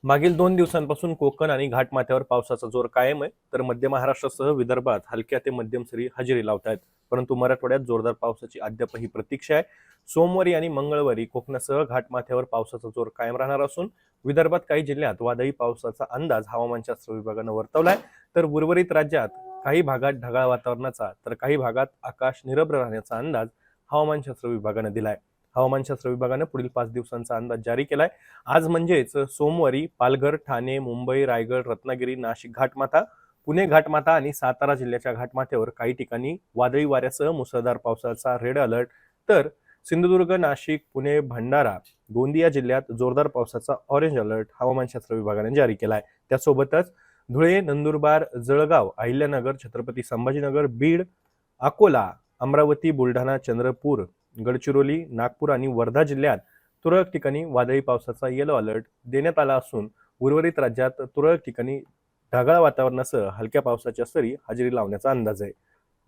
मागील 2 दिवसांपासून कोकण आणि घाटमाथ्यावर पावसाचा जोर कायम आहे, तर मध्य महाराष्ट्रासह विदर्भात हलक्या ते मध्यम सरी हजेरी लावत आहेत. परंतु मराठवाड्यात जोरदार पावसाची अद्यापही प्रतीक्षा आहे. सोमवारी आणि मंगळवारी कोकणासह घाटमाथ्यावर पावसाचा जोर कायम राहणार असून विदर्भात काही जिल्ह्यात वादळी पावसाचा अंदाज हवामानशास्त्र विभागानं वर्तवलाय. तर उर्वरित राज्यात काही भागात ढगाळ वातावरणाचा तर काही भागात आकाश निरभ्र राहण्याचा अंदाज हवामानशास्त्र विभागानं दिलाय. हवामानशास्त्र विभागानं पुढील 5 दिवसांचा अंदाज जारी केलाय. आज म्हणजेच सोमवारी पालघर, ठाणे, मुंबई, रायगड, रत्नागिरी, नाशिक घाटमाथा, पुणे घाटमाथा आणि सातारा जिल्ह्याच्या घाटमाथ्यावर काही ठिकाणी वादळी वाऱ्यासह मुसळधार पावसाचा रेड अलर्ट, तर सिंधुदुर्ग, नाशिक, पुणे, भंडारा, गोंदिया जिल्ह्यात जोरदार पावसाचा ऑरेंज अलर्ट हवामानशास्त्र विभागाने जारी केलाय. त्यासोबतच धुळे, नंदुरबार, जळगाव, अहिल्यानगर, छत्रपती संभाजीनगर, बीड, अकोला, अमरावती, बुलढाणा, चंद्रपूर, गडचिरोली, नागपूर आणि वर्धा जिल्ह्यात तुरळक ठिकाणी वादळी पावसाचा येलो अलर्ट देण्यात आला असून उर्वरित राज्यात तुरळक ठिकाणी ढगाळ वातावरणासह हलक्या पावसाच्या सरी हजेरी लावण्याचा अंदाज आहे.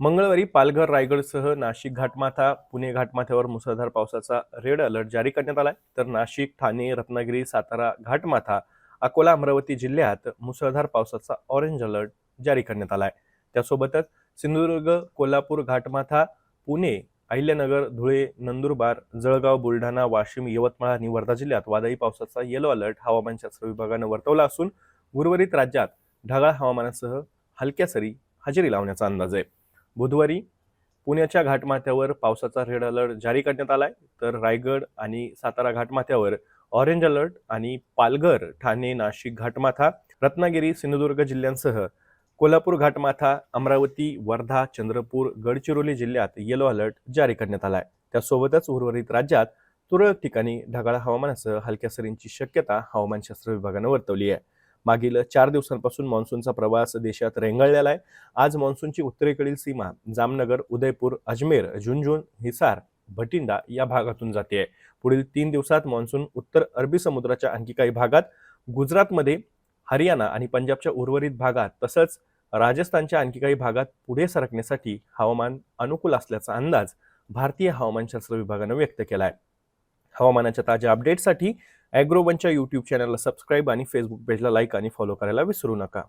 मंगळवारी पालघर, रायगडसह नाशिक घाटमाथा, पुणे घाटमाथ्यावर मुसळधार पावसाचा रेड अलर्ट जारी करण्यात आलाय. तर नाशिक, ठाणे, रत्नागिरी, सातारा घाटमाथा, अकोला, अमरावती जिल्ह्यात मुसळधार पावसाचा ऑरेंज अलर्ट जारी करण्यात आलाय. त्यासोबतच सिंधुदुर्ग, कोल्हापूर घाटमाथा, पुणे, अहिल्यानगर, धुळे, नंदुरबार, जळगाव, बुलढाणा, वाशिम, यवतमाळ आणि वर्धा जिल्ह्यात वादळी पावसाचा येलो अलर्ट हवामानशास्त्र विभागानं वर्तवला असून उर्वरित राज्यात ढगाळ हवामानासह हलक्या सरी हजेरी लावण्याचा अंदाज आहे. बुधवारी पुण्याच्या घाटमाथ्यावर पावसाचा रेड अलर्ट जारी करण्यात आलाय. तर रायगड आणि सातारा घाटमाथ्यावर ऑरेंज अलर्ट आणि पालघर, ठाणे, नाशिक घाटमाथा, रत्नागिरी, सिंधुदुर्ग जिल्ह्यांसह कोल्हापूर घाटमाथा, अमरावती, वर्धा, चंद्रपूर, गडचिरोली जिल्ह्यात येलो अलर्ट जारी करण्यात आलाय. त्यासोबतच उर्वरित राज्यात तुरळक ठिकाणी ढगाळ हवामानासह हलक्या सरींची शक्यता हवामानशास्त्र विभागानं वर्तवली आहे. मागील 4 दिवसांपासून मान्सूनचा प्रवास देशात रेंगाळलेला आहे. आज मान्सूनची उत्तरेकडील सीमा जामनगर, उदयपूर, अजमेर, झुंझुनू, हिसार, भटिंडा या भागातून जाते. पुढील 3 दिवसात मान्सून उत्तर अरबी समुद्राच्या आणखी काही भागात, गुजरातमध्ये, हरियाणा आणि पंजाबच्या उर्वरित भागात तसंच राजस्थानच्या आणखी काही भागात पुढे सरकण्यासाठी हवामान अनुकूल असल्याचा अंदाज भारतीय हवामानशास्त्र विभागानं व्यक्त केला आहे. हवामानाच्या ताज्या अपडेटसाठी ॲग्रोवनच्या यूट्यूब चॅनलला सबस्क्राईब आणि फेसबुक पेजला लाईक आणि फॉलो करायला विसरू नका.